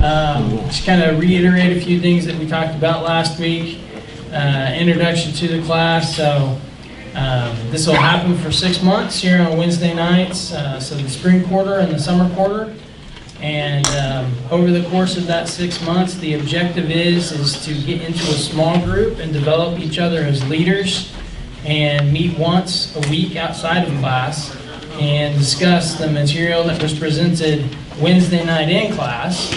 Just kind of reiterate a few things that we talked about last week. Introduction to the class. So this will happen for 6 months here on Wednesday nights. So the spring quarter and the summer quarter. And over the course of that 6 months, the objective is to get into a small group and develop each other as leaders and meet once a week outside of class and discuss the material that was presented Wednesday night in class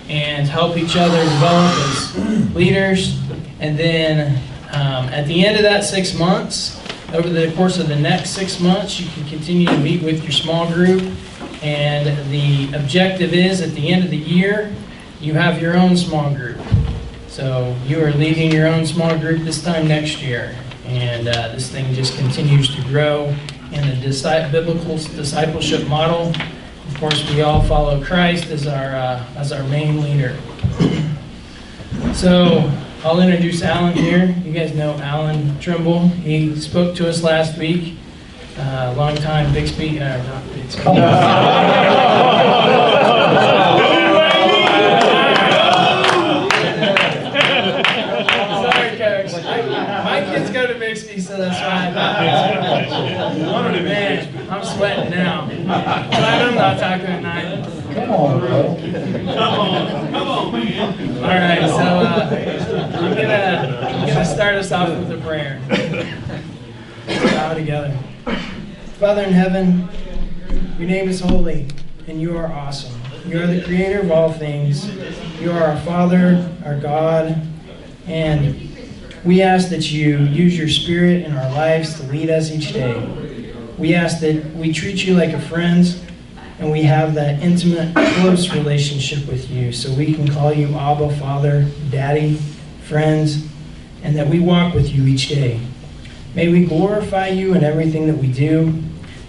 and help each other develop as leaders. And then at the end of that 6 months, over the course of the next 6 months, you can continue to meet with your small group. And the objective is at the end of the year, you have your own small group. So you are leading your own small group this time next year. And this thing just continues to grow in the biblical discipleship model. Of course, we all follow Christ as our main leader. So I'll introduce Allan here. You guys know Allan Trimble. He spoke to us last week. Long time big speaker. Not big speaker. Sorry, Coach. My kids go to Bixby, so that's why man, I'm sweating now. Glad I'm not talking at night. Come on, bro. Come on, man. All right, so I'm gonna start us off with a prayer. Bow together. Father in heaven, your name is holy, and you are awesome. You are the creator of all things. You are our Father, our God, and we ask that you use your Spirit in our lives to lead us each day. We ask that we treat you like a friend, and we have that intimate, close relationship with you, so we can call you Abba, Father, Daddy, friends, and that we walk with you each day. May we glorify you in everything that we do.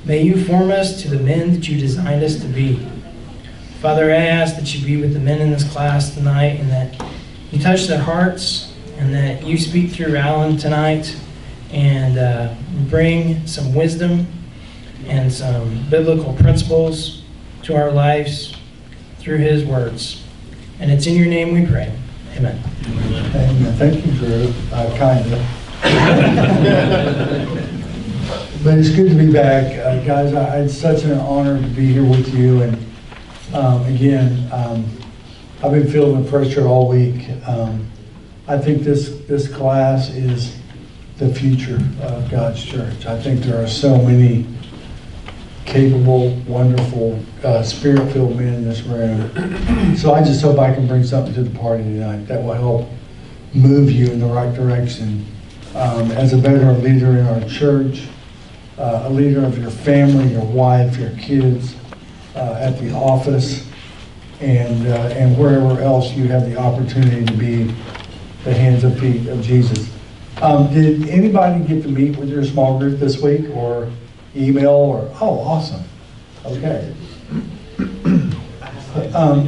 May you form us to the men that you designed us to be. Father, I ask that you be with the men in this class tonight and that you touch their hearts and that you speak through Allan tonight and bring some wisdom and some biblical principles to our lives through his words. And it's in your name we pray. Amen. Amen. Thank you, Drew. Kind of. But it's good to be back, guys. It's such an honor to be here with you. And again, I've been feeling the pressure all week. I think this class is the future of God's church. I think there are so many capable, wonderful, spirit-filled men in this room. So I just hope I can bring something to the party tonight that will help move you in the right direction. As a better leader in our church, a leader of your family, your wife, your kids, at the office, and wherever else you have the opportunity to be the hands and feet of Jesus. Did anybody get to meet with your small group this week, or email, or, oh, awesome, okay.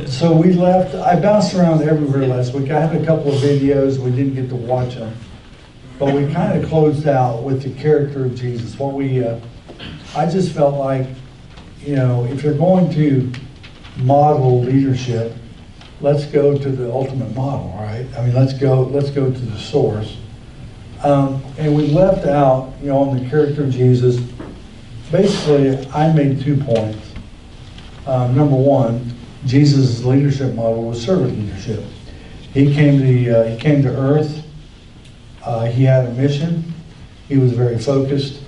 So we left, I bounced around everywhere last week. I had a couple of videos, we didn't get to watch them. But we kind of closed out with the character of Jesus. What I just felt like, if you're going to model leadership, let's go to the ultimate model, right? I mean, let's go to the source. And we left out, on the character of Jesus. Basically, I made 2 points. Number one, Jesus' leadership model was servant leadership. He came to earth. He had a mission. He was very focused,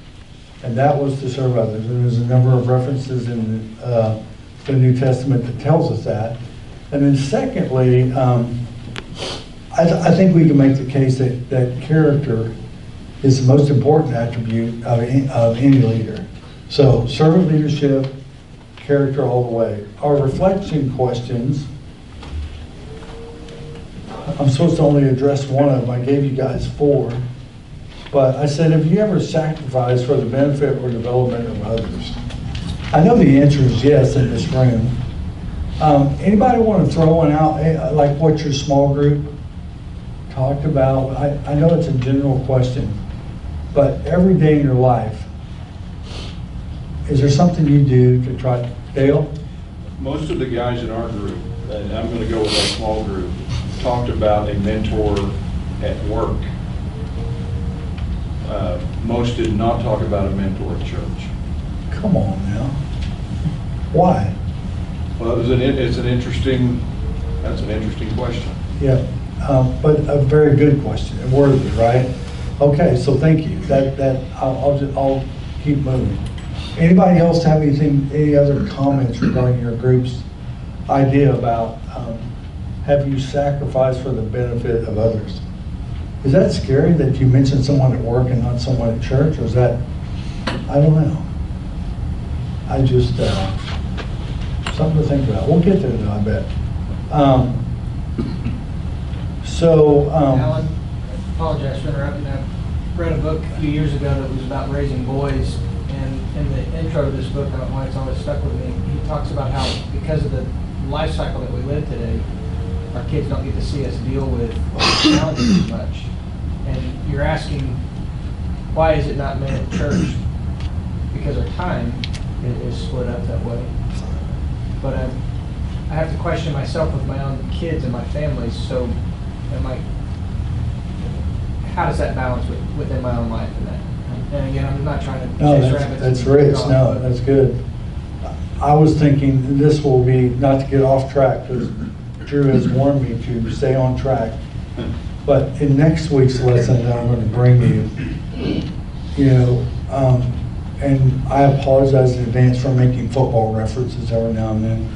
and that was to serve others. And there's a number of references in the New Testament that tells us that. And then secondly, I think we can make the case that character is the most important attribute of any leader. So servant leadership, character all the way. Our reflection questions, I'm supposed to only address one of them. I gave you guys 4. But I said, have you ever sacrificed for the benefit or development of others? I know the answer is yes in this room. Anybody want to throw one out, like what your small group talked about? I know it's a general question, but every day in your life, is there something you do to try, Dale? Most of the guys in our group and I'm going to go with our small group, talked about a mentor at work. Most did not talk about a mentor at church. Come on now. Why? Well, that's an interesting question. Yeah, but a very good question, and worthy, right? Okay, so thank you. I'll keep moving. Anybody else have any other comments regarding your group's idea about have you sacrificed for the benefit of others? Is that scary that you mentioned someone at work and not someone at church, or is that, I don't know. I just, something to think about. We'll get there though, I bet. Alan, I apologize for interrupting. I read a book a few years ago that was about raising boys, and in the intro to this book, I don't know why it's always stuck with me, he talks about how because of the life cycle that we live today, our kids don't get to see us deal with challenges as much. And you're asking, why is it not made at church? Because our time is split up that way. But I have to question myself with my own kids and my family, so how does that balance within my own life? And again, I'm not trying to No, chase rabbits. that's rich. No, that's good. I was thinking this will be, not to get off track, because Drew has warned me to stay on track. But in next week's lesson that I'm going to bring you, and I apologize in advance for making football references every now and then.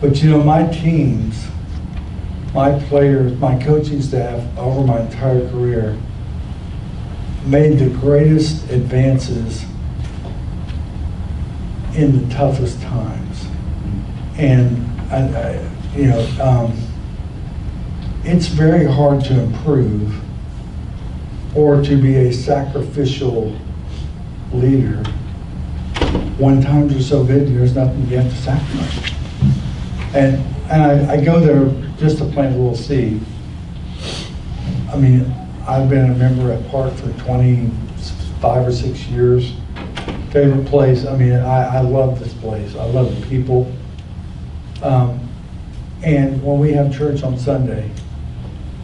But my teams, my players, my coaching staff over my entire career made the greatest advances in the toughest times. And it's very hard to improve or to be a sacrificial leader when times are so good there's nothing you have to sacrifice. And I go there just to plant a little seed. I mean, I've been a member at Park for 25 or 6 years. Favorite place. I mean, I love this place. I love the people. And when we have church on Sunday,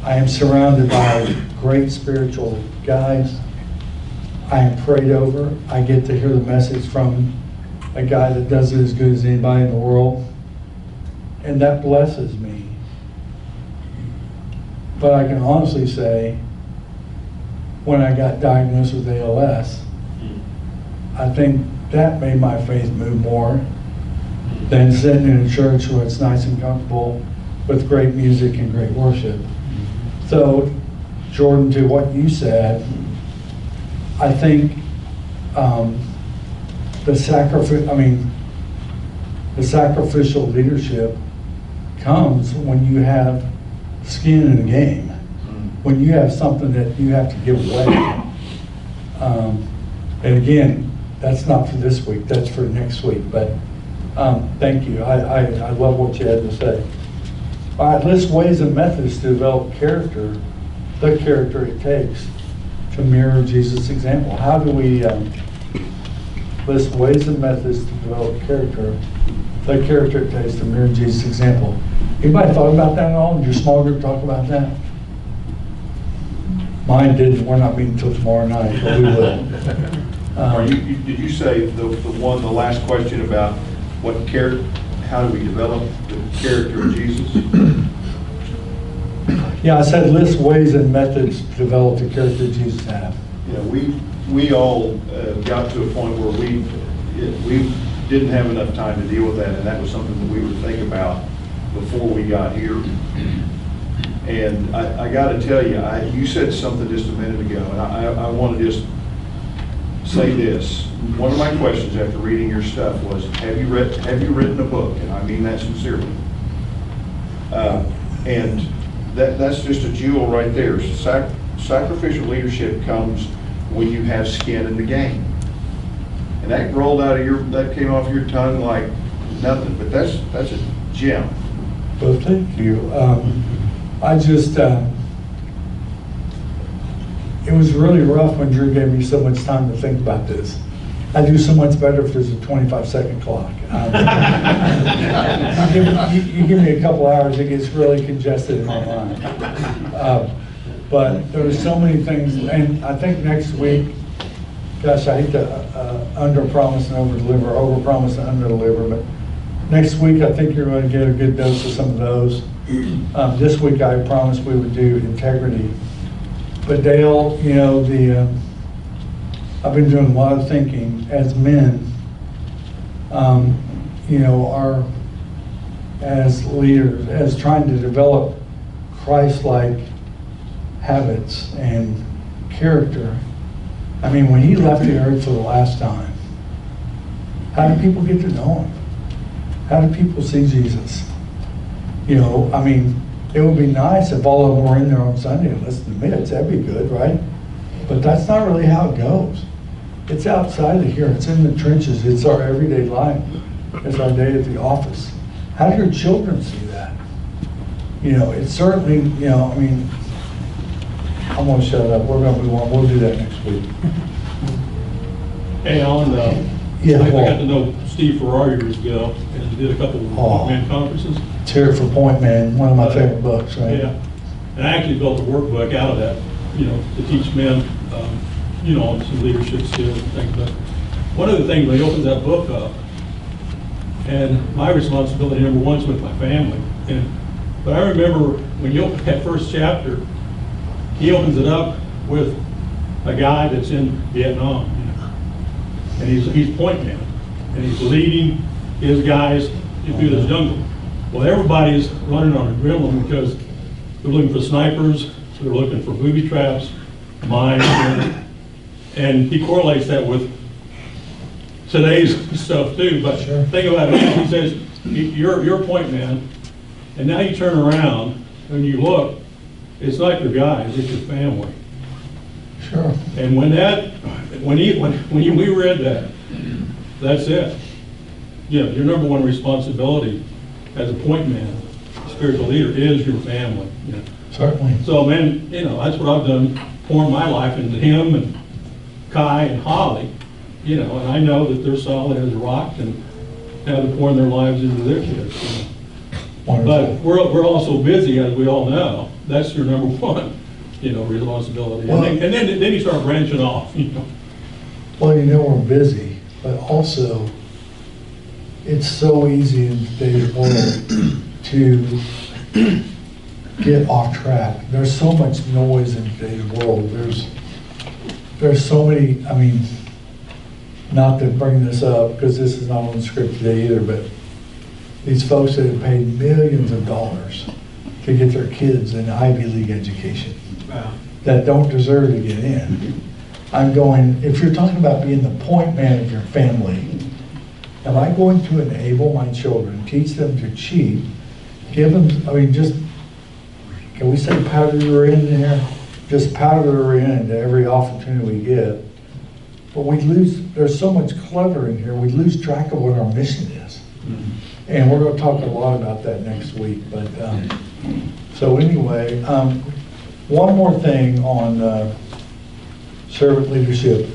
I am surrounded by great spiritual guys. I am prayed over. I get to hear the message from a guy that does it as good as anybody in the world. And that blesses me. But I can honestly say, when I got diagnosed with ALS, I think that made my faith move more than sitting in a church where it's nice and comfortable with great music and great worship. So, Jordan, to what you said, I think the sacrificial leadership comes when you have skin in the game, when you have something that you have to give away. And again, that's not for this week, that's for next week, but thank you. I love what you had to say. All right, list ways and methods to develop character, the character it takes to mirror Jesus' example. How do we list ways and methods to develop character, the character it takes to mirror Jesus' example? Anybody thought about that at all? Did your small group talk about that? Mine didn't. We're not meeting until tomorrow night, but we will. Did you say the last question about how do we develop the character of Jesus? Yeah, I said list ways and methods to develop the character Jesus had. We all got to a point where we didn't have enough time to deal with that, and that was something that we were thinking about before we got here. And I got to tell you, you said something just a minute ago, and I want to just say this. One of my questions after reading your stuff was, have you written a book? And I mean that sincerely. And that's just a jewel right there. Sacrificial leadership comes when you have skin in the game. And that rolled that came off your tongue like nothing, but that's a gem. Well, thank you. It was really rough when Drew gave me so much time to think about this. I do so much better if there's a 25-second clock. You give me a couple hours, it gets really congested in my mind. But there are so many things, and I think next week, gosh, I hate to under-promise and over-deliver, over-promise and under-deliver, but next week I think you're going to get a good dose of some of those. This week I promised we would do integrity. But Dale, you know, I've been doing a lot of thinking as men, you know, as leaders, as trying to develop Christ-like habits and character. I mean, when he left the earth for the last time, how did people get to know him? How did people see Jesus? You know, I mean, it would be nice if all of them were in there on Sunday and listened to minutes. That'd be good, right? But that's not really how it goes. It's outside of here. It's in the trenches. It's our everyday life. It's our day at the office. How do your children see that? You know, it's certainly, you know, I mean, I'm going to shut up. We're going to move on. We'll do that next week. Hey, Alan, Yeah, I well, got to know Steve Ferrari years ago, and did a couple of men conferences. Tear for Point Man, one of my favorite books, right? Yeah, and I actually built a workbook out of that, you know, to teach men, you know, on some leadership skills and things. But one of the things, when he opens that book up, and my responsibility, number one, is with my family. But I remember when you open that first chapter, he opens it up with a guy that's in Vietnam, you know, and he's point man, and he's leading his guys through this jungle. Well, everybody's running on adrenaline because they're looking for snipers, they're looking for booby traps, mines, and he correlates that with today's stuff too. But Sure. Think about it. He says, you're a point man, and now you turn around and you look, it's not your guys, it's your family. Sure. And when we read that, that's it. You know, your number one responsibility as a point man, spiritual leader, is your family. You know? Certainly. So, man, you know, that's what I've done, pouring my life into him and Kai and Holly. You know, and I know that they're solid as a rock, and now they're pouring their lives into their kids. You know? Wonderful. But we're also busy, as we all know. That's your number one, you know, responsibility. Well, and then you start branching off, you know. Well, you know, we're busy, but also it's so easy in today's world to get off track. There's so much noise in today's world. There's so many, I mean, not to bring this up because this is not on the script today either, but these folks that have paid millions of dollars to get their kids an Ivy League education that don't deserve to get in. I'm going, if you're talking about being the point man of your family, am I going to enable my children, teach them to cheat, give them, I mean, just, can we say powder your in there? Just powder her in into every opportunity we get. But we lose, there's so much clutter in here, we lose track of what our mission is. And we're going to talk a lot about that next week. But so anyway, one more thing on servant leadership.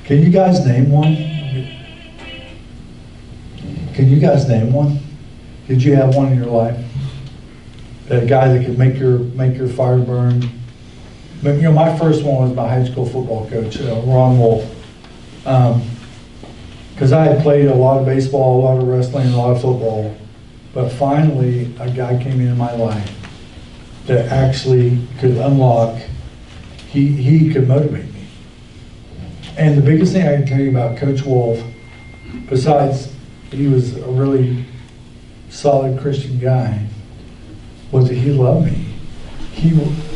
Can you guys name one? Can you guys name one? Did you have one in your life? That guy that could make your fire burn? But, you know, my first one was my high school football coach, Ron Wolf. Because I had played a lot of baseball, a lot of wrestling, a lot of football. But finally, a guy came into my life that actually could unlock, he could motivate me. And the biggest thing I can tell you about Coach Wolf, besides he was a really solid Christian guy, was that he loved me.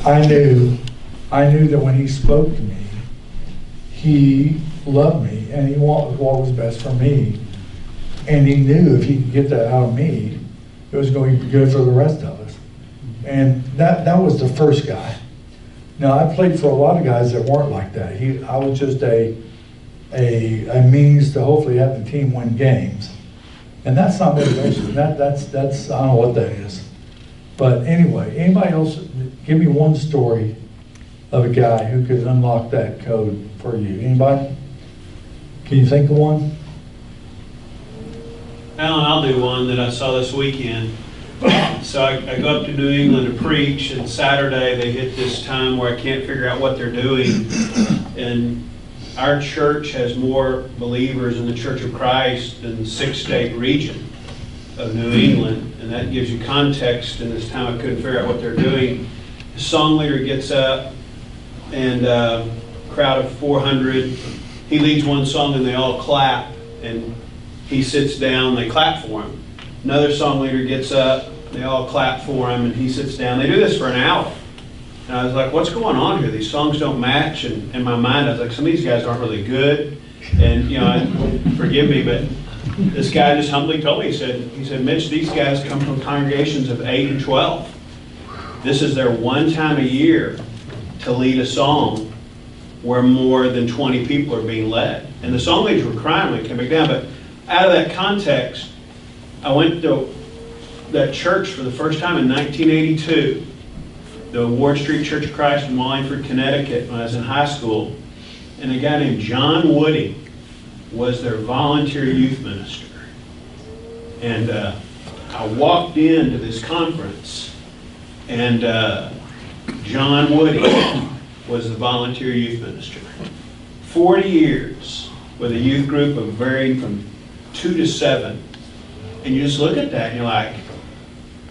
I knew that when he spoke to me, he loved me and he wanted what was best for me. And he knew if he could get that out of me, it was going to be good for the rest of us. And that was the first guy. Now, I played for a lot of guys that weren't like that. I was just a means to hopefully have the team win games. And that's not motivation. That's I don't know what that is. But anyway, anybody else, give me one story of a guy who could unlock that code for you. Anybody? Can you think of one? Alan, I'll do one that I saw this weekend. So I go up to New England to preach, and Saturday they hit this time where I can't figure out what they're doing. And our church has more believers in the Church of Christ than the 6-state region of New England. And that gives you context. And this time I couldn't figure out what they're doing. The song leader gets up, and a crowd of 400, he leads one song and they all clap. And he sits down, they clap for him. Another song leader gets up, they all clap for him, and he sits down. They do this for an hour. And I was like, what's going on here? These songs don't match. And in my mind, I was like, some of these guys aren't really good. And, you know, forgive me, but this guy just humbly told me, he said, Mitch, these guys come from congregations of 8 and 12. This is their one time a year to lead a song where more than 20 people are being led. And the song leaders were crying when they came back down. But out of that context, I went to that church for the first time in 1982, the Ward Street Church of Christ in Wallingford, Connecticut, when I was in high school. And a guy named John Woody was their volunteer youth minister. And I walked into this conference, and John Woody was the volunteer youth minister. 40 years with a youth group of varying from 2 to 7. And you just look at that and you're like,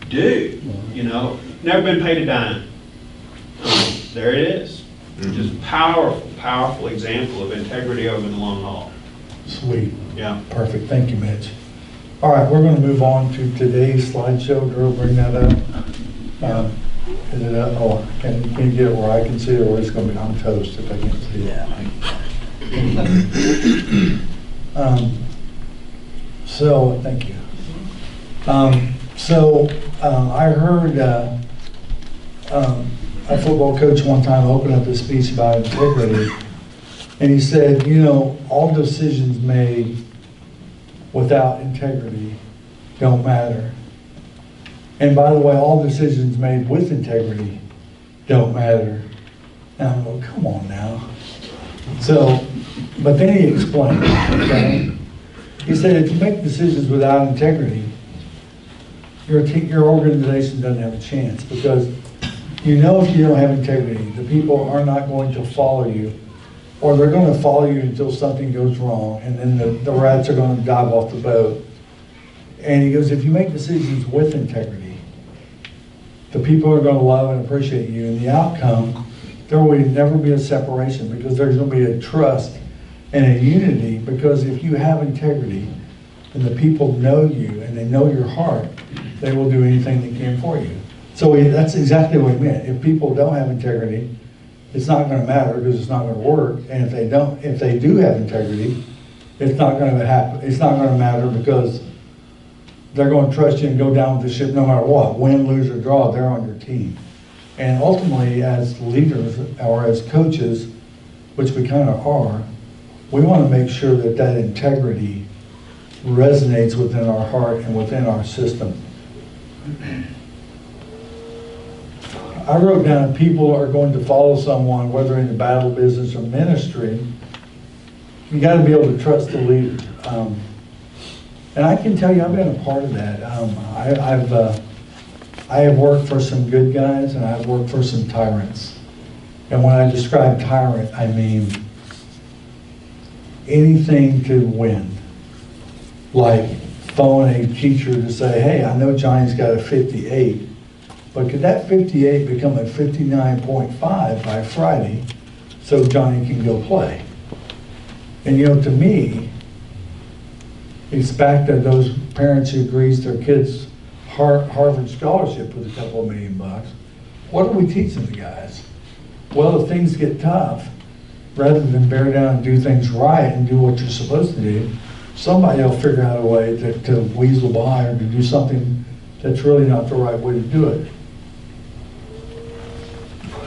dude, you know, never been paid a dime. There it is. Just powerful, powerful example of integrity over the long haul. Sweet. Yeah. Perfect. Thank you, Mitch. All right, we're going to move on to today's slideshow. Drew, bring that up. Is it up? Oh, can you get it where I can see it, or it's going to be on toast if I can't see it? So, thank you. I heard a football coach one time open up a speech about integrity, and he said, you know, all decisions made without integrity don't matter. And by the way, all decisions made with integrity don't matter. And I'm going, come on now. So, but then he explained, okay? He said, if you make decisions without integrity, your organization doesn't have a chance, because you know if you don't have integrity, the people are not going to follow you, or they're going to follow you until something goes wrong, and then the rats are going to dive off the boat. And he goes, if you make decisions with integrity, the people are going to love and appreciate you, and the outcome, there will never be a separation, because there's going to be a trust and a unity, because if you have integrity and the people know you and they know your heart, they will do anything they can for you. So that's exactly what he meant. If people don't have integrity, it's not going to matter, because it's not going to work. And if they do have integrity, it's not going to happen. It's not going to matter, because they're going to trust you and go down with the ship no matter what. Win, lose, or draw, they're on your team. And ultimately, as leaders or as coaches, which we kind of are, we want to make sure that that integrity resonates within our heart and within our system. I wrote down, people are going to follow someone, whether in the battle business or ministry. You got to be able to trust the leader. And I can tell you, I've been a part of that. I have worked for some good guys, and I've worked for some tyrants. And when I describe tyrant, I mean anything to win. Like phoning a teacher to say, hey, I know Johnny's got a 58, but could that 58 become a 59.5 by Friday so Johnny can go play? And you know, to me, it's back to those parents who agrees their kids' Harvard scholarship with a couple of $1 million. What are we teaching the guys? Well, if things get tough, rather than bear down and do things right and do what you're supposed to do, somebody will figure out a way to weasel by or to do something that's really not the right way to do it.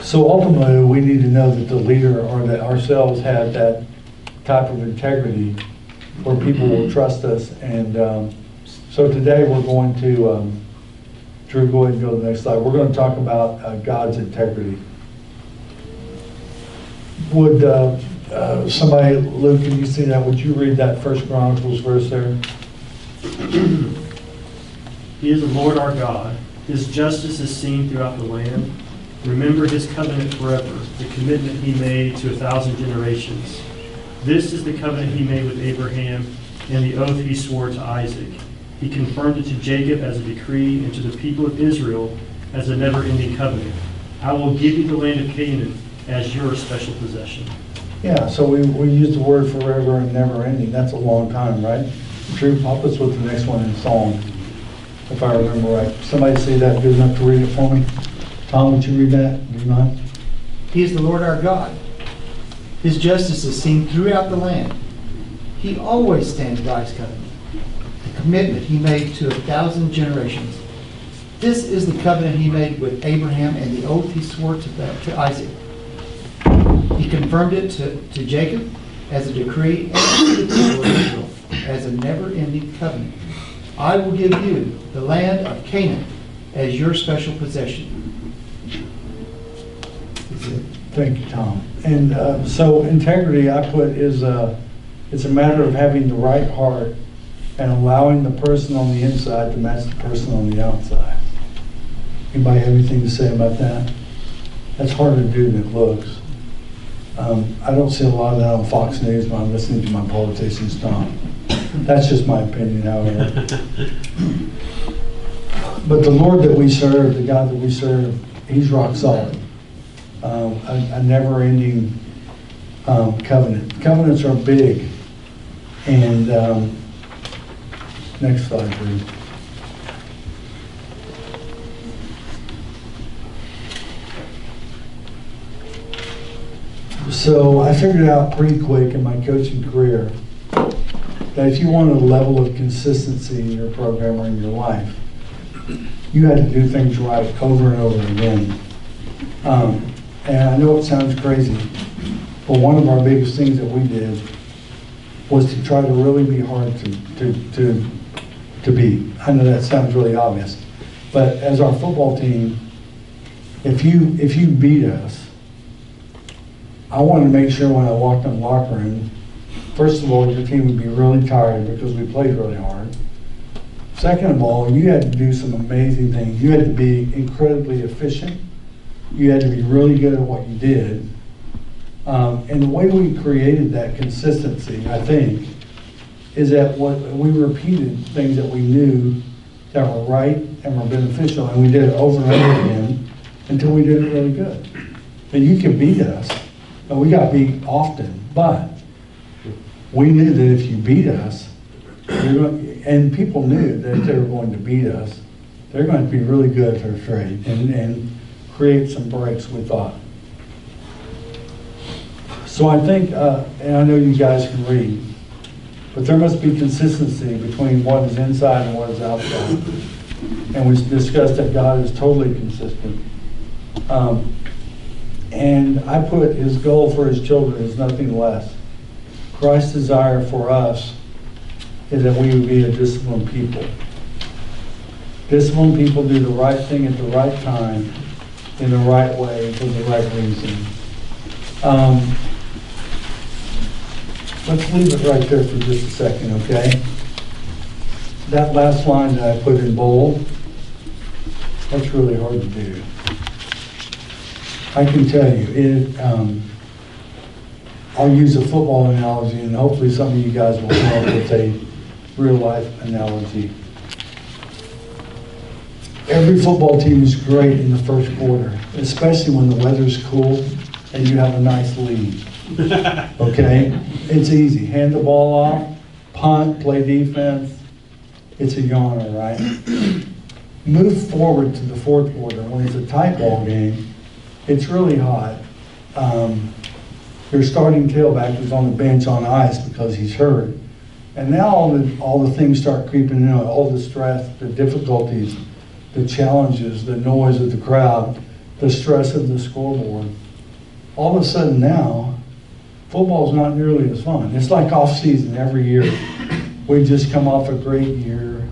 So ultimately, we need to know that the leader or that ourselves have that type of integrity where people will trust us. And so today we're going to, Drew, go ahead and go to the next slide. We're going to talk about God's integrity. Would Somebody, Luke, can you see that? Would you read that First Chronicles verse there? He is the Lord our God. His justice is seen throughout the land. Remember his covenant forever, the commitment he made to 1,000 generations. This is the covenant he made with Abraham and the oath he swore to Isaac. He confirmed it to Jacob as a decree and to the people of Israel as a never-ending covenant. I will give you the land of Canaan as your special possession. Yeah, so we use the word forever and never ending. That's a long time, right? Drew, help us with the next one in Psalm, if I remember right. Somebody say that good enough to read it for me? Tom, would you read that? Do you mind? He is the Lord our God. His justice is seen throughout the land. He always stands by his covenant, the commitment he made to 1,000 generations. This is the covenant he made with Abraham and the oath he swore to Isaac. He confirmed it to Jacob as a decree and to the people of Israel as a never-ending covenant. I will give you the land of Canaan as your special possession. Thank you, Tom. And so integrity, I put, is it's a matter of having the right heart and allowing the person on the inside to match the person on the outside. Anybody have anything to say about that? That's harder to do than it looks. I don't see a lot of that on Fox News when I'm listening to my politicians talk. That's just my opinion, however. But the Lord that we serve, the God that we serve, he's rock solid. A never-ending covenant. Covenants are big. And next slide, please. So I figured out pretty quick in my coaching career that if you want a level of consistency in your program or in your life, you had to do things right over and over again. And I know it sounds crazy, but one of our biggest things that we did was to try to really be hard to beat. I know that sounds really obvious, but as our football team, if you beat us, I wanted to make sure when I walked in the locker room, first of all, your team would be really tired because we played really hard. Second of all, you had to do some amazing things. You had to be incredibly efficient. You had to be really good at what you did. And the way we created that consistency, I think, is that we repeated things that we knew that were right and were beneficial, and we did it over and over again until we did it really good. And you can beat us. And we got beat often, but we knew that if you beat us, and people knew that if they were going to beat us, they're going to be really good for trade and create some breaks, we thought. So I think, and I know you guys can read, but there must be consistency between what is inside and what is outside. And we discussed that God is totally consistent. And I put his goal for his children is nothing less. Christ's desire for us is that we would be a disciplined people. Disciplined people do the right thing at the right time, in the right way, for the right reason. Let's leave it right there for just a second, okay? That last line that I put in bold, that's really hard to do. I can tell you, I'll use a football analogy, and hopefully some of you guys will come up with a real-life analogy. Every football team is great in the first quarter, especially when the weather's cool and you have a nice lead. Okay? It's easy. Hand the ball off, punt, play defense. It's a yawner, right? Move forward to the fourth quarter when it's a tight ball game. It's really hot. Your starting tailback is on the bench on ice because he's hurt. And now all the things start creeping in, all the stress, the difficulties, the challenges, the noise of the crowd, the stress of the scoreboard. All of a sudden now, football's not nearly as fun. It's like off season every year. We just come off a great year.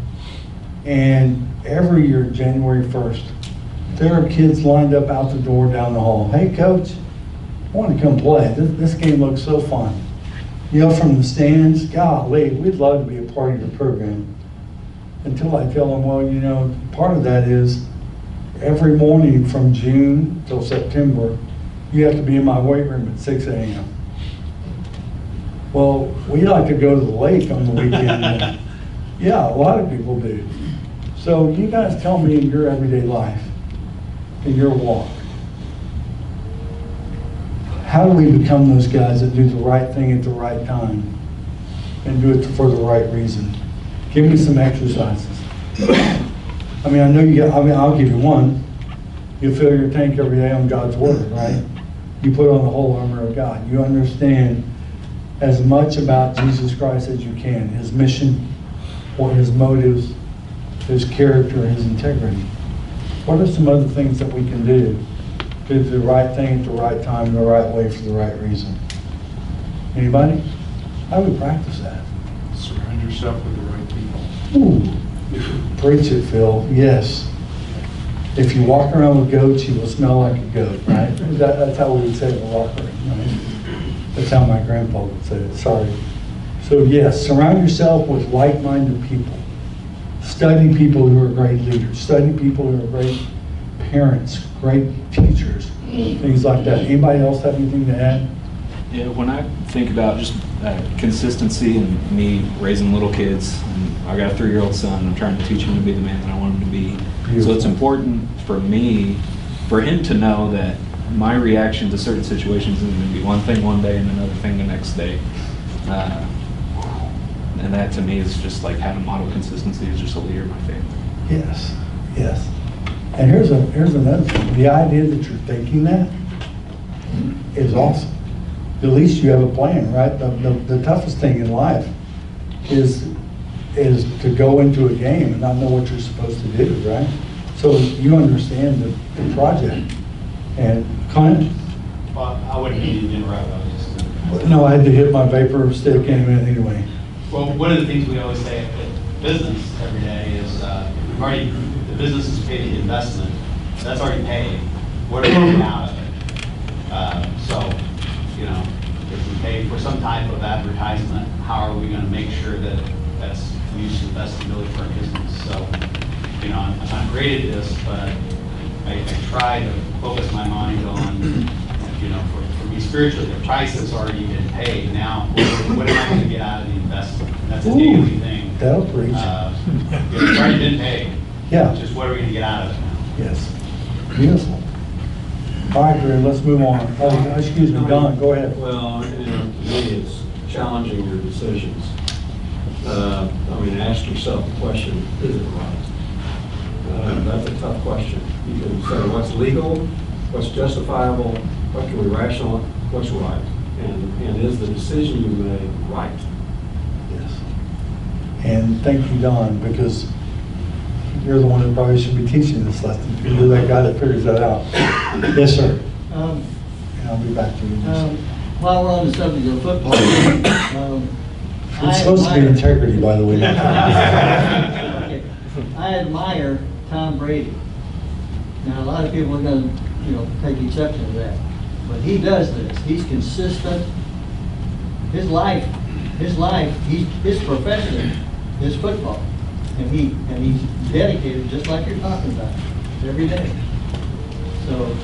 And every year, January 1st, there are kids lined up out the door down the hall. Hey, coach, I want to come play. This game looks so fun. You know, from the stands, golly, we'd love to be a part of your program. Until I tell them, well, you know, part of that is every morning from June till September, you have to be in my weight room at 6 a.m. Well, we like to go to the lake on the weekend. Yeah, a lot of people do. So you guys tell me in your everyday life, in your walk, how do we become those guys that do the right thing at the right time and do it for the right reason? Give me some exercises. I mean, I know you got, I'll give you one. You fill your tank every day on God's word, right? You put on the whole armor of God. You understand as much about Jesus Christ as you can, his mission, or his motives, his character, his integrity. What are some other things that we can do to do the right thing at the right time, the right way, for the right reason? Anybody? How do we practice that? Surround yourself with the right people. Ooh, preach it, Phil. Yes. If you walk around with goats, you will smell like a goat, right? That's how we would say it in the locker room, right? That's how my grandpa would say it. Sorry. So yes, surround yourself with like-minded people. Study people who are great leaders. Study people who are great parents, great teachers, things like that. Anybody else have anything to add? Yeah, when I think about just consistency and me raising little kids, and I got a 3-year-old son, I'm trying to teach him to be the man that I want him to be. Beautiful. So it's important for me, for him to know that my reaction to certain situations is going to be one thing one day and another thing the next day. And that to me is just like having model consistency as just a leader of my family. Yes, yes. And here's another thing. The idea that you're thinking that is awesome. At least you have a plan, right? The toughest thing in life is to go into a game and not know what you're supposed to do, right? So you understand the project. And Clint? Well, I wouldn't mean to interrupt. I was just. No, I had to hit my vapor stick in a minute anyway. Well, one of the things we always say at business every day is we've already, the business has paid the investment. That's already paid. What are we getting out of it? So, you know, if we pay for some type of advertisement, how are we going to make sure that that's used to the best ability for our business? So, you know, I'm great at this, but I try to focus my mind on, you know, for me spiritually, the price has already been paid. Now, what am I going to get out of the investment? That's a daily thing. That'll preach. It's already been paid. Yeah. Just what are we going to get out of it now? Yes. Beautiful. All right, Drew, let's move on. Oh, excuse me, Don, go ahead. Well, you know, to me, it's challenging your decisions. I mean, ask yourself the question, is it right? That's a tough question. You can say what's legal, what's justifiable, what can we rational, what's right? And is the decision you made right? Yes. And thank you, Don, because you're the one that probably should be teaching this lesson. You're that guy that figures that out. Yes, sir. And I'll be back to you. While we're on the subject of football, It's supposed to be integrity, by the way. Okay. I admire Tom Brady. Now, a lot of people are going to, you know, take exception to that, but he does this. He's consistent. His profession is football, and he's dedicated, just like you're talking about, every day. So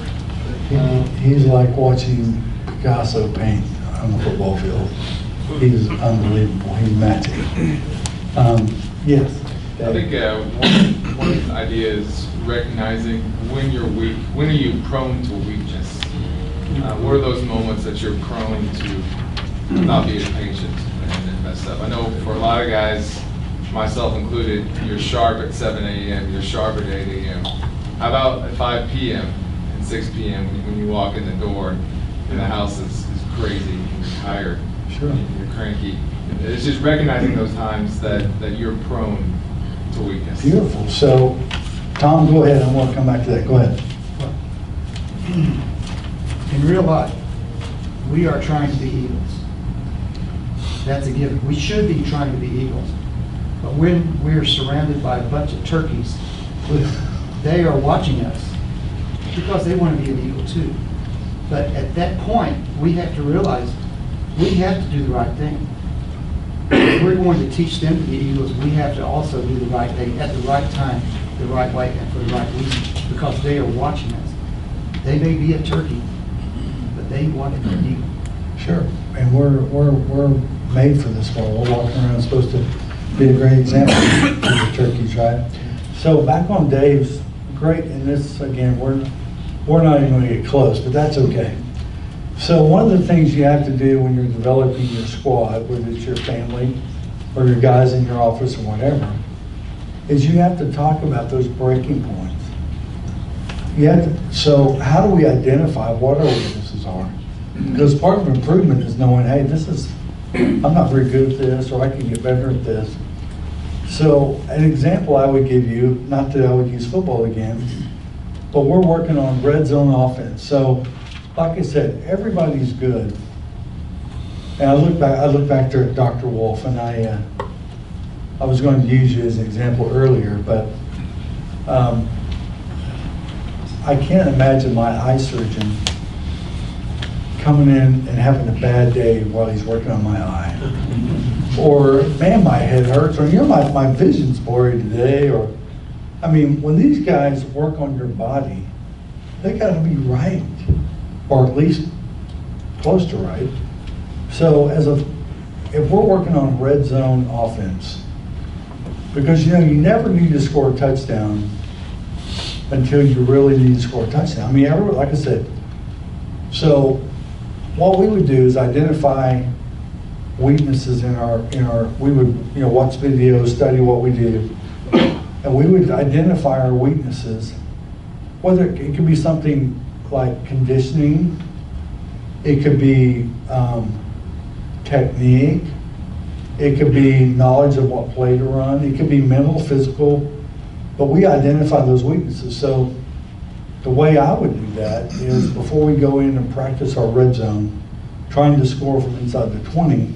He's like watching Picasso paint on the football field. He's unbelievable. He's magic. Yes. I think one idea is recognizing when you're weak. When are you prone to weakness? What are those moments that you're prone to not being patient and mess up? I know for a lot of guys, myself included, you're sharp at 7 a.m., you're sharp at 8 a.m. How about at 5 p.m. and 6 p.m. when you walk in the door and the house is crazy and you're tired, Sure. and you're cranky? It's just recognizing those times that you're prone to weakness. Beautiful. So, Tom, go ahead. I want to come back to that. Go ahead. In real life, we are trying to be eagles. That's a given. We should be trying to be eagles. But when we're surrounded by a bunch of turkeys, they are watching us because they want to be an eagle too. But at that point, we have to realize we have to do the right thing. If we're going to teach them to be eagles, we have to also do the right thing at the right time, the right way, and for the right reason, because they are watching us. They may be a turkey, but they want to be an eagle. Sure, and we're made for this world. We're walking around supposed to be a great example to the turkeys, right? So back on Dave's, great, and this, again, we're not even gonna get close, but that's okay. So one of the things you have to do when you're developing your squad, whether it's your family or your guys in your office or whatever, is you have to talk about those breaking points. You have to, so how do we identify what our weaknesses are? Because part of improvement is knowing, hey, I'm not very good at this, or I can get better at this. So an example I would give you, not that I would use football again, but we're working on red zone offense. So like I said, everybody's good. And I look back there at Dr. Wolf, and I was going to use you as an example earlier, but I can't imagine my eye surgeon coming in and having a bad day while he's working on my eye. Or, man, my head hurts, or, my vision's blurry today, or, I mean, when these guys work on your body, they gotta be right, or at least close to right. So if we're working on red zone offense, because you never need to score a touchdown until you really need to score a touchdown. I mean, like I said, so what we would do is identify weaknesses we would watch videos, study what we do, and we would identify our weaknesses. Whether it could be something like conditioning, it could be technique, it could be knowledge of what play to run, it could be mental, physical, but we identify those weaknesses. So the way I would do that is before we go in and practice our red zone, trying to score from inside the 20,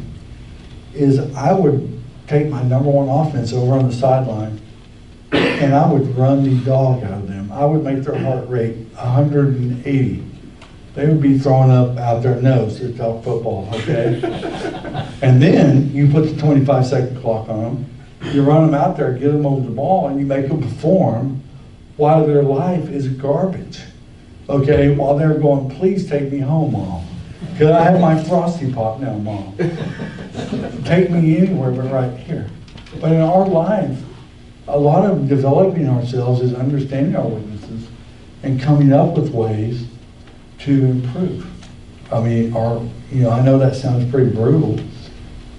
is I would take my number one offense over on the sideline and I would run the dog out of them. I would make their heart rate 180. They would be throwing up out their nose to talk football, okay? And then you put the 25-second clock on them, you run them out there, get them over the ball, and you make them perform while their life is garbage, okay? While they're going, please take me home, Mom. Could I have my Frosty Pop now, Mom? Take me anywhere but right here. But in our life, a lot of developing ourselves is understanding our weaknesses and coming up with ways to improve. I mean, I know that sounds pretty brutal,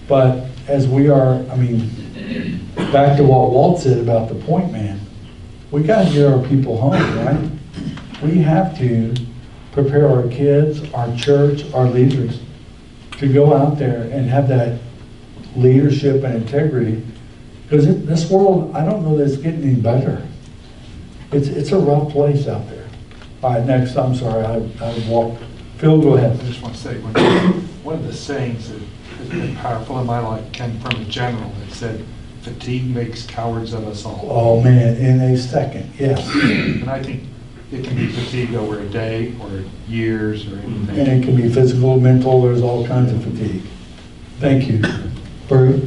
but as we are, back to what Walt said about the point man, we got to get our people home, right? We have to prepare our kids, our church, our leaders to go out there and have that leadership and integrity. Because this world, I don't know that it's getting any better. It's a rough place out there. All right, next, I'm sorry, I walked. Phil, go ahead. I just want to say, one of the sayings that has been powerful in my life came from a general that said, fatigue makes cowards of us all. Oh, man, in a second, yes. And I think it can be fatigue over a day or years or anything. And it can be physical, mental, there's all kinds of fatigue. Thank you. Bert?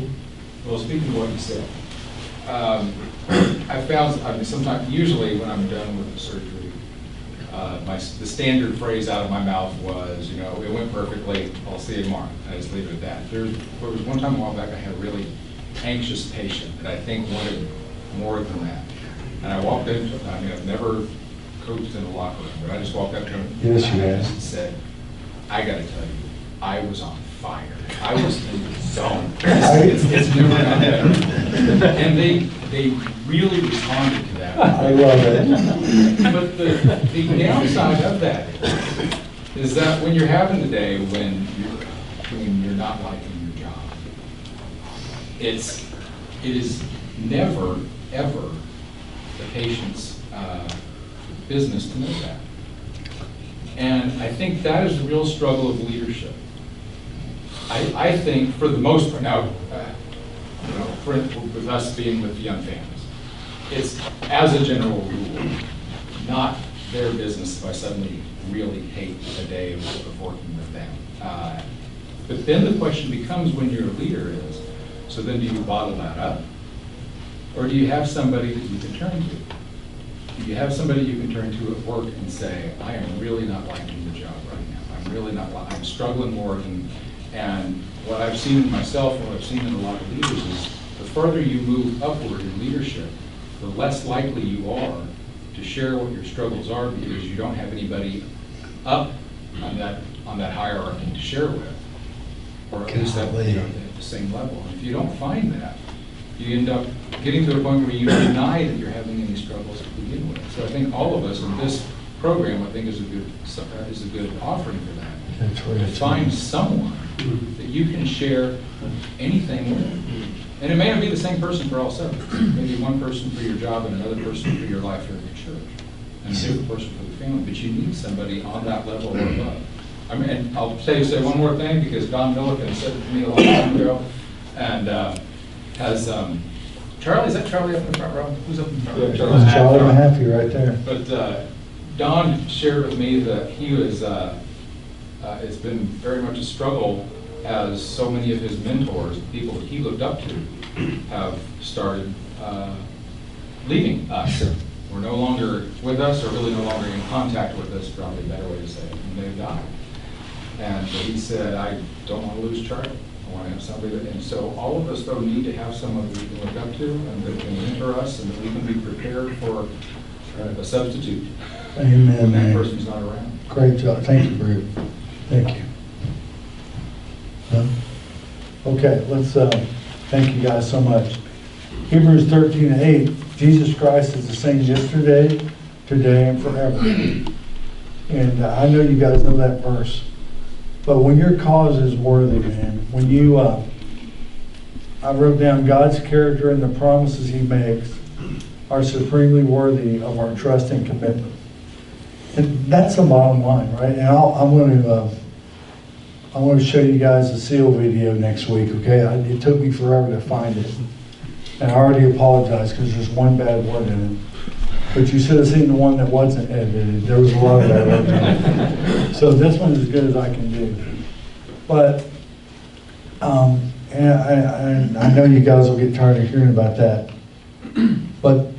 Well, speaking of what you said, I found, sometimes, usually when I'm done with the surgery, the standard phrase out of my mouth was, it went perfectly, I'll see you tomorrow. I just leave it at that. There was one time a while back I had a really anxious patient that I think wanted more than that. And I walked in, I've never coached in a locker room, but I just walked up to him. Yes, you have. And said, I gotta tell you, I was on fire. I was in the zone. It's never got better. And they really responded to that. I love it. But the downside of that is that when you're having a day when you're not liking your job, it is never, ever the patient's business to know that. And I think that is the real struggle of leadership. I think for the most part, now, with us being with young families, it's, as a general rule, not their business if I suddenly really hate a day of working with them. But then the question becomes, when you're a leader, is, so then do you bottle that up? Or do you have somebody that you can turn to? Do you have somebody you can turn to at work and say, I am really not liking the job right now. I'm really not, I'm struggling more than, and what I've seen in myself and what I've seen in a lot of leaders is the further you move upward in leadership, the less likely you are to share what your struggles are because you don't have anybody up on that hierarchy to share with, or at least at the same level. And if you don't find that, you end up getting to a point where you deny that you're having any struggles to begin with. So I think all of us in this program, I think, is a good offering for that. That's right. To find someone that you can share anything with. And it may not be the same person for all subjects. Maybe one person for your job and another person for your life here in the church, and another person for the family. But you need somebody on that level or above. I mean, and I'll say one more thing, because Don Milliken said it to me a long time ago, and has Charlie, is that Charlie up in the front row? Who's up in the front row? Yeah, Charlie Mahaffey right there. But Don shared with me that he was, it's been very much a struggle as so many of his mentors, people that he looked up to, have started leaving us. Sure. We're no longer with us, or really no longer in contact with us, probably a better way to say it, and they've died. And he said, I don't want to lose Charlie. I want to have somebody that, and so all of us, though, need to have someone that we can look up to and that can mentor us and that we can be prepared for a substitute. Amen, when that man. person's not around. Great job. Thank you, Bruce. Thank you. Okay, let's thank you guys so much. Hebrews 13:8, Jesus Christ is the same yesterday, today, and forever. And I know you guys know that verse. But when your cause is worthy, man, when you, I wrote down God's character and the promises he makes are supremely worthy of our trust and commitment. And that's the bottom line, right? And I want to show you guys the seal video next week, okay? It took me forever to find it. And I already apologize because there's one bad word in it. But you should have seen the one that wasn't edited. There was a lot of bad words in it. So this one's as good as I can do. But, and I know you guys will get tired of hearing about that. But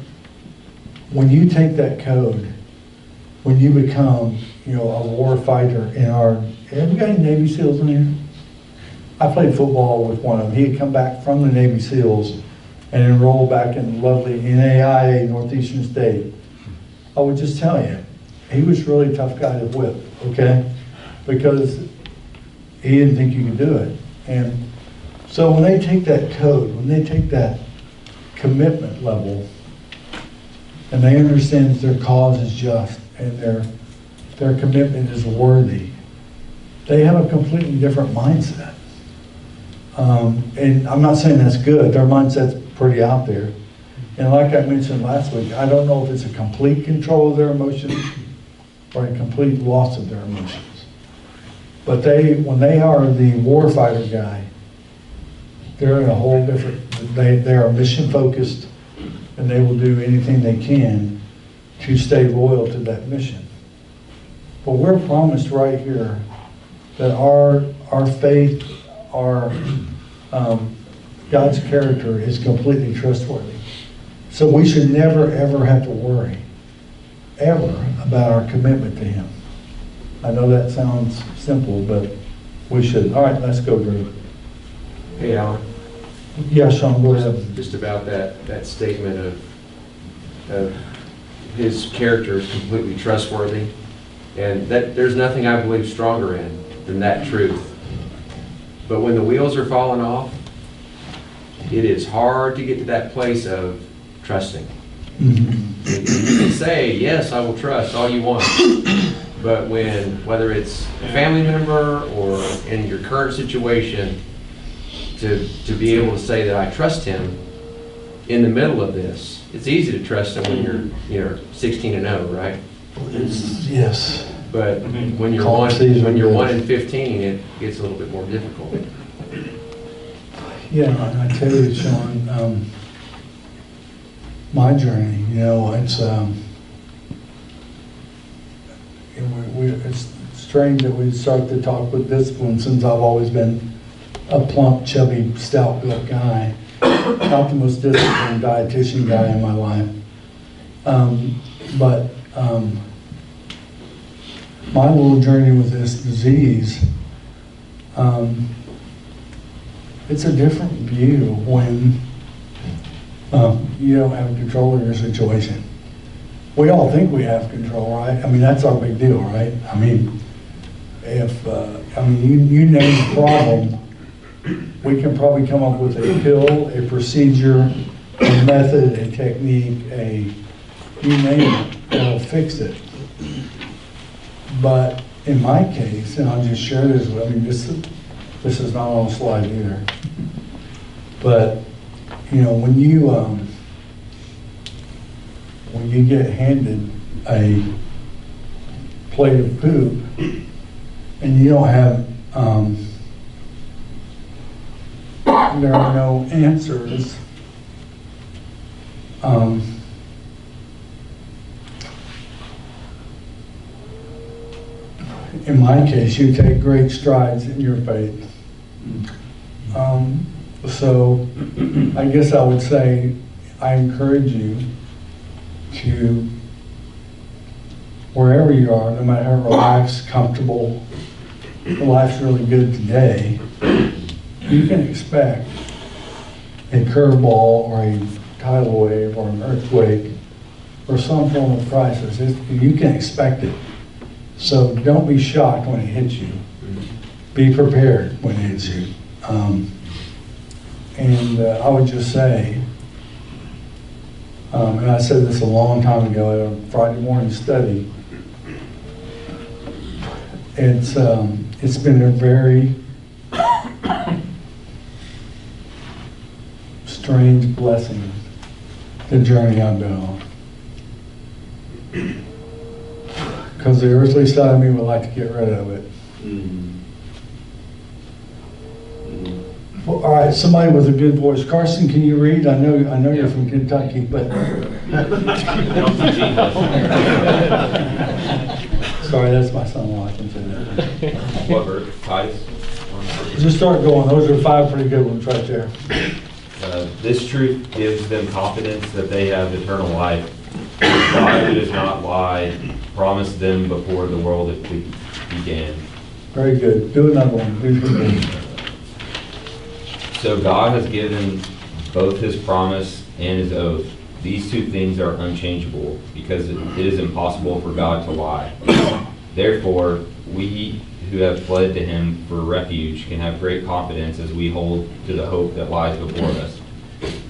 when you take that code, when you become, a war fighter in our, have you got any Navy SEALs in here? I played football with one of them. He had come back from the Navy SEALs and enrolled back in lovely NAIA, Northeastern State. I would just tell you, he was a really tough guy to whip, okay? Because he didn't think you could do it. And so when they take that code, when they take that commitment level, and they understand that their cause is just and their commitment is worthy, they have a completely different mindset. And I'm not saying that's good. Their mindset's pretty out there. And like I mentioned last week, I don't know if it's a complete control of their emotions or a complete loss of their emotions. But when they are the warfighter guy, they're in a whole different, they are mission focused, and they will do anything they can to stay loyal to that mission. But we're promised right here that our faith, our God's character is completely trustworthy. So we should never, ever have to worry, ever, about our commitment to Him. I know that sounds simple, but we should. All right, let's go, Drew. Hey, Alan. Yeah, Sean, go ahead. Just about that statement of his character is completely trustworthy, and that there's nothing I believe stronger in than that truth. But when the wheels are falling off, it is hard to get to that place of trusting. Mm-hmm. You can say, yes, I will trust all you want. But whether it's a family member or in your current situation, to be able to say that I trust him in the middle of this, it's easy to trust him when you're 16 and 0, right? Yes. But when you're 1 and 15, it gets a little bit more difficult. Yeah, I tell you, Sean, my journey, it's it's strange that we start to talk with discipline since I've always been a plump, chubby, stout-built guy. Not the most disciplined dietitian guy in my life. But my little journey with this disease, it's a different view when you don't have control of your situation. We all think we have control, right? I mean, that's our big deal, right? I mean, if you name the problem, we can probably come up with a pill, a procedure, a method, a technique, you name it, that'll fix it. But in my case, and I'll just share this with, I mean, this is not on the slide either. But, you know, when you get handed a plate of poop and you don't have, there are no answers, in my case, you take great strides in your faith. So I guess I would say I encourage you to, wherever you are, no matter how relaxed, comfortable, life's really good today, you can expect a curveball or a tidal wave or an earthquake or some form of crisis. You can expect it. So don't be shocked when it hits you. Be prepared when it hits you. I would just say, and I said this a long time ago at a Friday morning study, it's been a very strange blessing, the journey I've been on. Because the earthly side of me would like to get rid of it. Well, all right, somebody with a good voice. Carson, can you read? I know you're from Kentucky, but sorry, that's my son-in-law. I can say that. What verse? Titus? Just start going. Those are 5 pretty good ones right there. This truth gives them confidence that they have eternal life. God, who does not lie, promised them before the world began. Very good. Do another one. Please read. So God has given both his promise and his oath. These two things are unchangeable because it is impossible for God to lie. Therefore, we who have fled to him for refuge can have great confidence as we hold to the hope that lies before us.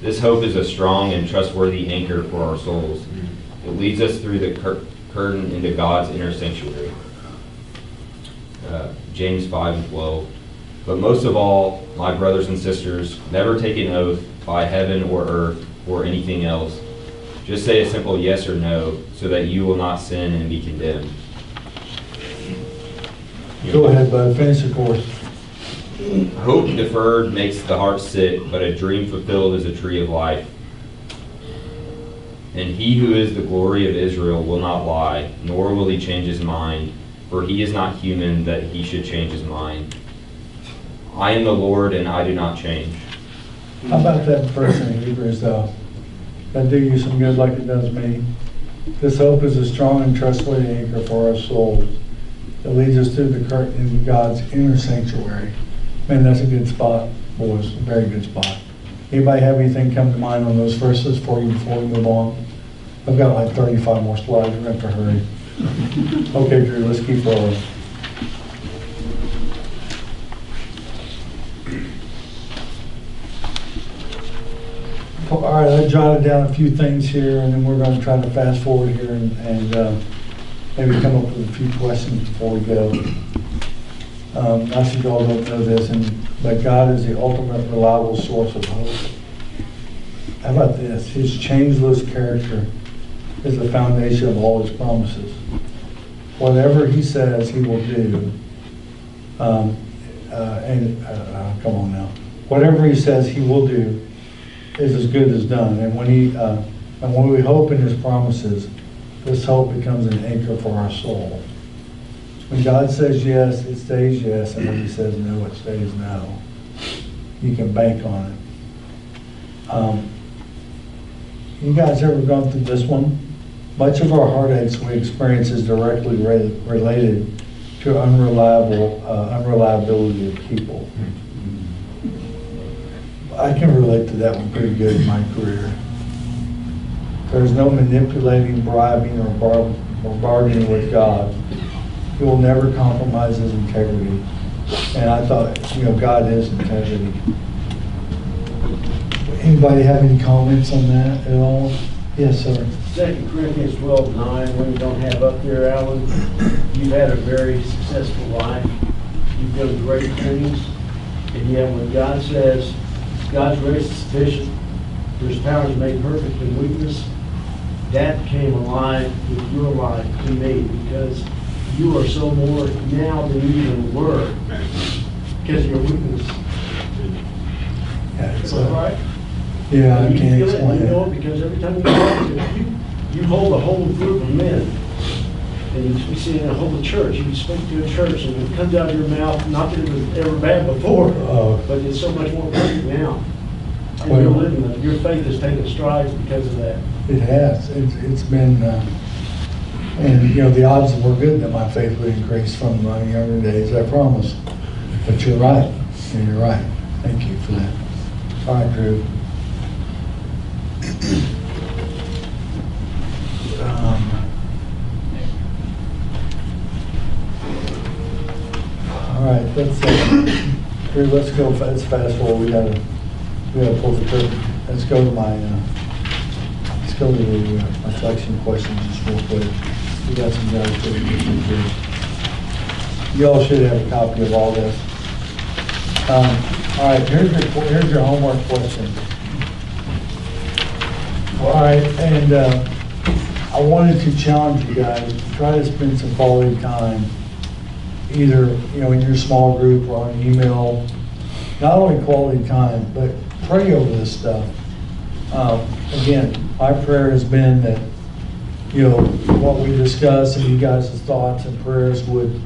This hope is a strong and trustworthy anchor for our souls. It leads us through the curtain into God's inner sanctuary. James 5:12. But most of all, my brothers and sisters, never take an oath by heaven or earth or anything else. Just say a simple yes or no so that you will not sin and be condemned. Go ahead, bud. Finish the course. Hope deferred makes the heart sick, but a dream fulfilled is a tree of life. And he who is the glory of Israel will not lie, nor will he change his mind, for he is not human that he should change his mind. I am the Lord, and I do not change. How about that verse in Hebrews, though? That do you some good like it does me. This hope is a strong and trustworthy anchor for our souls. It leads us through the curtain into God's inner sanctuary. Man, that's a good spot, boys. A very good spot. Anybody have anything come to mind on those verses before we move on? I've got like 35 more slides. We're going to have to hurry. Okay, Drew, let's keep rolling. All right, I jotted down a few things here, and then we're going to try to fast forward here and maybe come up with a few questions before we go. I think you all don't know this, but God is the ultimate reliable source of hope. How about this? His changeless character is the foundation of all his promises. Whatever he says he will do, come on now. Whatever he says he will do is as good as done. And when we hope in his promises, this hope becomes an anchor for our soul. When God says yes, it stays yes, and when he says no, it stays no. You can bank on it. You guys ever gone through this one? Much of our heartaches we experience is directly related to unreliability of people. I can relate to that one pretty good in my career. There's no manipulating, bribing, or bargaining with God. He will never compromise his integrity. And I thought, God is integrity. Anybody have any comments on that at all? Yes, sir. 2 Corinthians 12:9, when you don't have up there, Allan, you've had a very successful life. You've done great things. And yet when God says, God's grace is sufficient, His power is made perfect in weakness, that came alive with your life to me, because you are so more now than you even were because of your weakness. Yeah, Is that right? Yeah, I you can't feel explain it, you know it. it, because every time you talk to you hold a whole group of men. And you see in a whole church, you speak to a church, and it comes out of your mouth, not that it was ever bad before, but it's so much more perfect now. And you're living it. Your faith has taken strides because of that. It has. It's been, and the odds were good that my faith would increase from my younger days, I promise. But you're right. You're right. Thank you for that. All right, Drew. All right, Drew, let's go. Let's fast forward. We gotta pull the curtain. Let's go to my selection questions just real quick. We got some guys doing this here. You all should have a copy of all this. All right, here's your homework question. All right, and I wanted to challenge you guys to try to spend some quality time, either in your small group or on email. Not only quality time, but pray over this stuff. Again, my prayer has been that what we discuss and you guys' thoughts and prayers would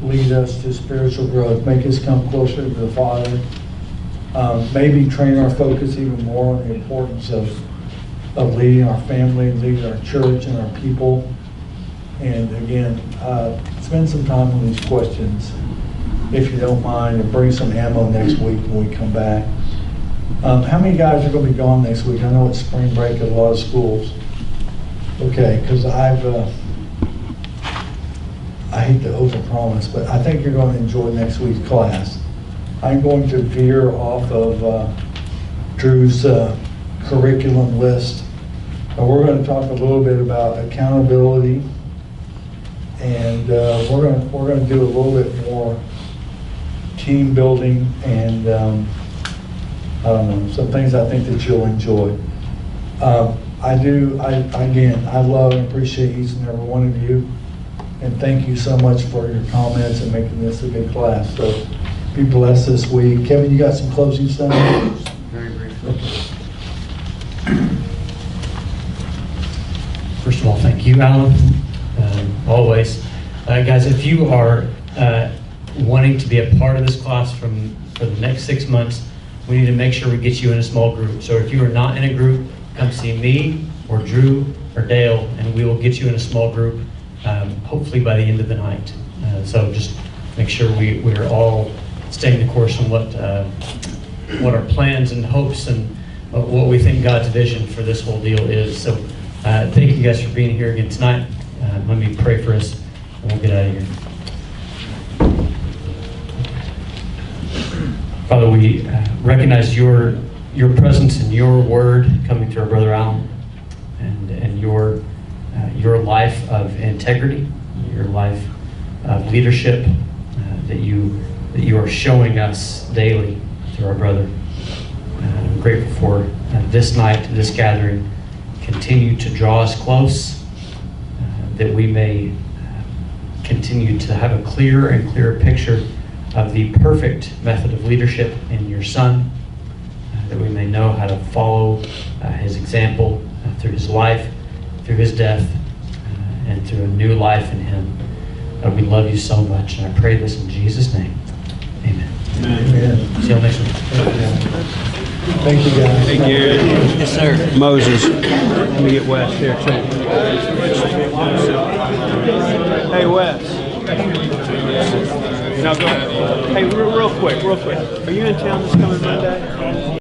lead us to spiritual growth, make us come closer to the Father, maybe train our focus even more on the importance of leading our family, leading our church and our people. And again, spend some time on these questions, if you don't mind, and bring some ammo next week when we come back. How many guys are going to be gone next week? I know it's spring break at a lot of schools. Okay, because I hate to overpromise, but I think you're going to enjoy next week's class. I'm going to veer off of Drew's curriculum list, and we're going to talk a little bit about accountability, and we're going to do a little bit more team building and I don't know, some things I think that you'll enjoy. I love and appreciate each and every one of you, and thank you so much for your comments and making this a good class. So be blessed this week. Kevin, you got some closing statements? Very briefly. First of all, thank you, Allan, always. Guys, if you are wanting to be a part of this class for the next 6 months, we need to make sure we get you in a small group. So if you are not in a group, come see me or Drew or Dale, and we will get you in a small group, hopefully by the end of the night. So just make sure we're all staying the course on what our plans and hopes and what we think God's vision for this whole deal is. So thank you guys for being here again tonight. Let me pray for us, and we'll get out of here. Father, we recognize your presence and your word coming through our brother Allan, and your life of integrity, your life of leadership that you are showing us daily through our brother. I'm grateful for this night, this gathering. Continue to draw us close, that we may continue to have a clearer and clearer picture of the perfect method of leadership in your Son, that we may know how to follow his example through his life, through his death, and through a new life in him. We love you so much, and I pray this in Jesus' name. Amen. Amen. See you next week. Thank you, guys. Thank you. Yes, sir. Moses. Let me get Wes here, too. Hey, Wes. Now go ahead. Hey, real quick. Are you in town this coming Monday?